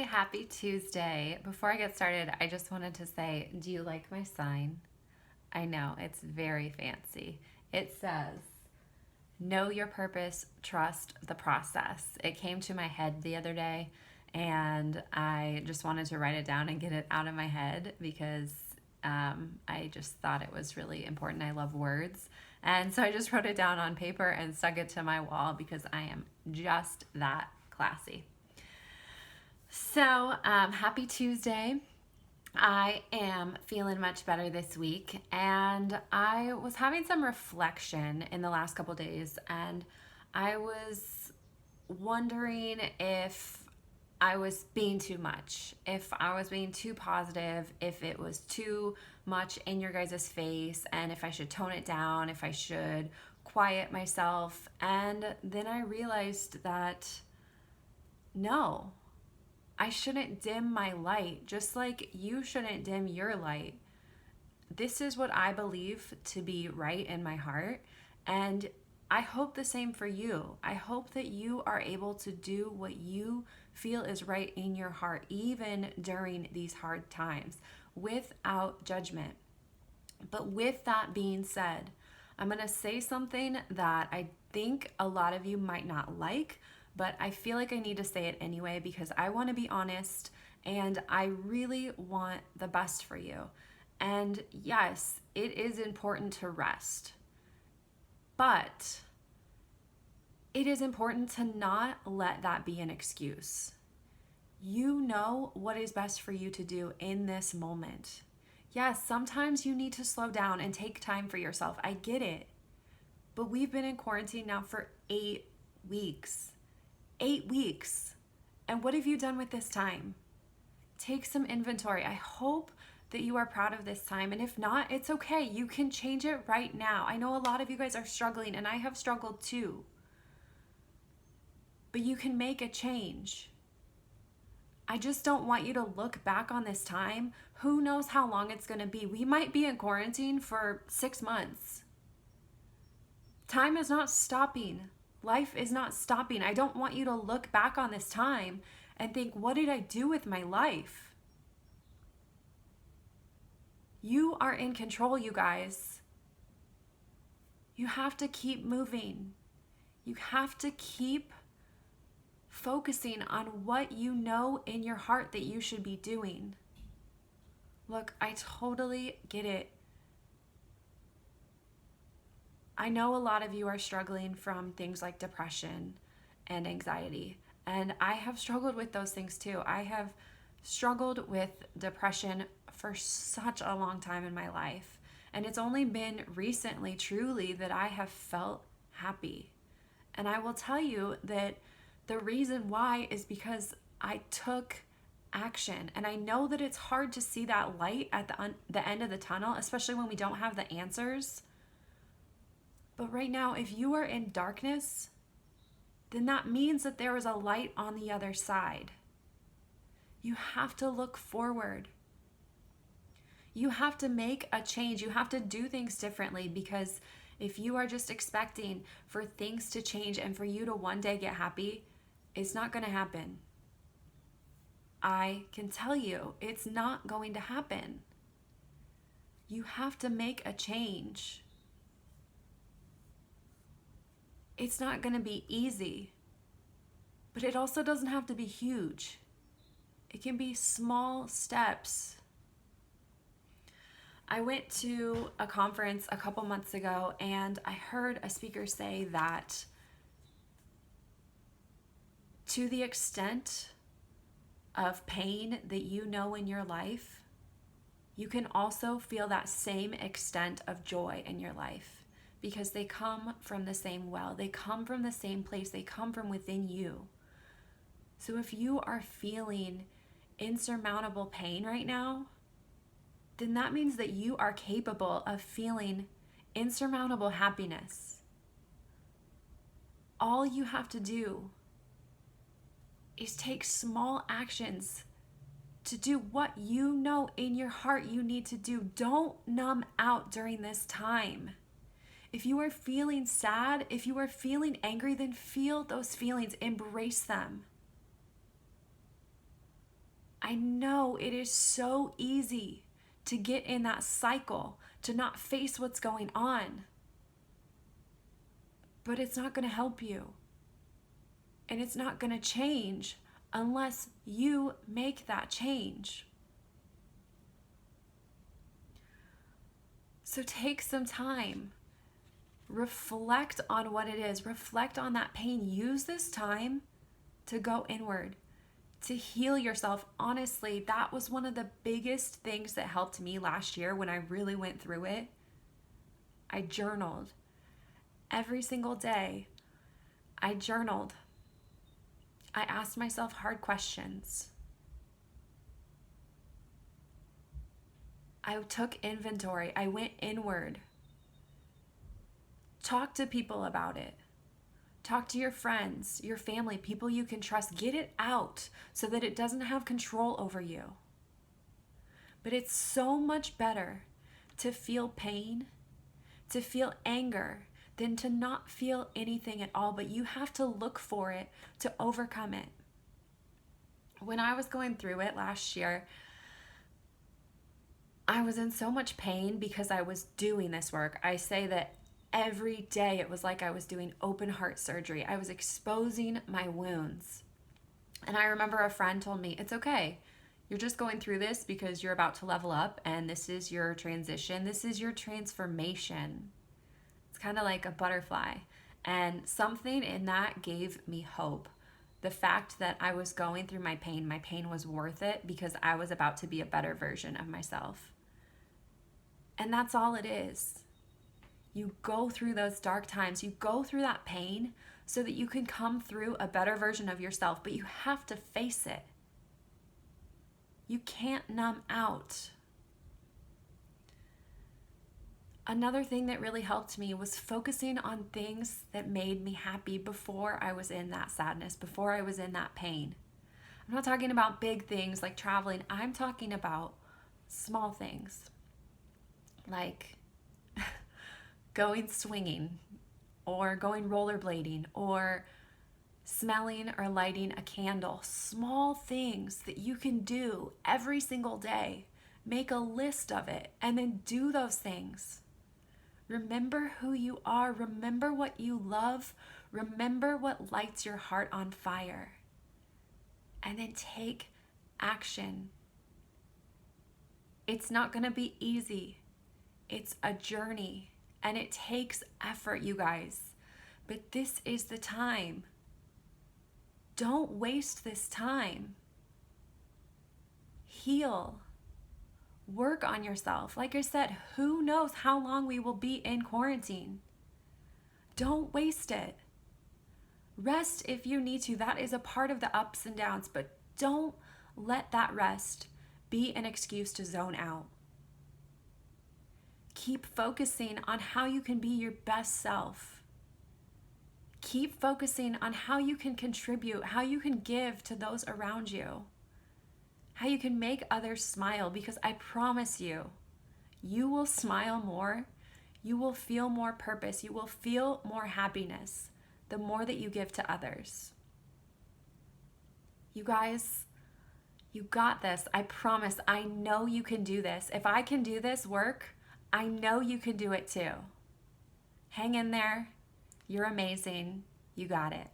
Happy Tuesday. Before I get started, I just wanted to say, do you like my sign? I know, it's very fancy. It says, know your purpose, trust the process. It came to my head the other day, and I just wanted to write it down and get it out of my head because I just thought it was really important. I love words. And so I just wrote it down on paper and stuck it to my wall because I am just that classy. So, happy Tuesday. I am feeling much better this week, and I was having some reflection in the last couple days, and I was wondering if I was being too much, if I was being too positive, if it was too much in your guys' face, and if I should tone it down, if I should quiet myself. And then I realized that no, I shouldn't dim my light, just like you shouldn't dim your light. This is what I believe to be right in my heart, and I hope the same for you. I hope that you are able to do what you feel is right in your heart, even during these hard times, without judgment. But with that being said, I'm going to say something that I think a lot of you might not like, but I feel like I need to say it anyway because I want to be honest and I really want the best for you. And yes, it is important to rest, but it is important to not let that be an excuse. You know what is best for you to do in this moment. Yes, sometimes you need to slow down and take time for yourself. I get it. But we've been in quarantine now for 8 weeks. 8 weeks. And what have you done with this time? Take some inventory. I hope that you are proud of this time. And if not, it's okay. You can change it right now. I know a lot of you guys are struggling, and I have struggled too. But you can make a change. I just don't want you to look back on this time. Who knows how long it's going to be? We might be in quarantine for 6 months. Time is not stopping. Life is not stopping. I don't want you to look back on this time and think, what did I do with my life? You are in control, you guys. You have to keep moving. You have to keep focusing on what you know in your heart that you should be doing. Look, I totally get it. I know a lot of you are struggling from things like depression and anxiety, and I have struggled with those things too. I have struggled with depression for such a long time in my life, and it's only been recently, truly, that I have felt happy. And I will tell you that the reason why is because I took action. And I know that it's hard to see that light at the end of the tunnel, especially when we don't have the answers. But right now, if you are in darkness, then that means that there is a light on the other side. You have to look forward. You have to make a change. You have to do things differently, because if you are just expecting for things to change and for you to one day get happy, it's not going to happen. I can tell you, it's not going to happen. You have to make a change. It's not going to be easy, but it also doesn't have to be huge. It can be small steps. I went to a conference a couple months ago, and I heard a speaker say that to the extent of pain that you know in your life, you can also feel that same extent of joy in your life, because they come from the same well. They come from the same place. They come from within you. So if you are feeling insurmountable pain right now, then that means that you are capable of feeling insurmountable happiness. All you have to do is take small actions to do what you know in your heart you need to do. Don't numb out during this time. If you are feeling sad, if you are feeling angry, then feel those feelings, embrace them. I know it is so easy to get in that cycle, to not face what's going on. But it's not going to help you. And it's not going to change unless you make that change. So take some time. Reflect on what it is. Reflect on that pain. Use this time to go inward, to heal yourself. Honestly, that was one of the biggest things that helped me last year when I really went through it. I journaled. Every single day, I journaled. I asked myself hard questions. I took inventory. I went inward. Talk to people about it. Talk to your friends, your family, people you can trust. Get it out so that it doesn't have control over you. But it's so much better to feel pain, to feel anger, than to not feel anything at all. But you have to look for it to overcome it. When I was going through it last year, I was in so much pain because I was doing this work. I say that every day it was like I was doing open heart surgery. I was exposing my wounds. And I remember a friend told me, it's okay. You're just going through this because you're about to level up, and this is your transition. This is your transformation. It's kind of like a butterfly. And something in that gave me hope. The fact that I was going through my pain was worth it because I was about to be a better version of myself. And that's all it is. You go through those dark times, you go through that pain so that you can come through a better version of yourself, but you have to face it. You can't numb out. Another thing that really helped me was focusing on things that made me happy before I was in that sadness, before I was in that pain. I'm not talking about big things like traveling. I'm talking about small things like going swinging or going rollerblading or smelling or lighting a candle. Small things that you can do every single day. Make a list of it and then do those things. Remember who you are. Remember what you love. Remember what lights your heart on fire. And then take action. It's not going to be easy. It's a journey. And it takes effort, you guys. But this is the time. Don't waste this time. Heal. Work on yourself. Like I said, who knows how long we will be in quarantine? Don't waste it. Rest if you need to. That is a part of the ups and downs, but don't let that rest be an excuse to zone out. Keep focusing on how you can be your best self. Keep focusing on how you can contribute, how you can give to those around you, how you can make others smile, because I promise you, you will smile more, you will feel more purpose, you will feel more happiness the more that you give to others. You guys, you got this. I promise. I know you can do this. If I can do this work, I know you can do it too. Hang in there. You're amazing. You got it.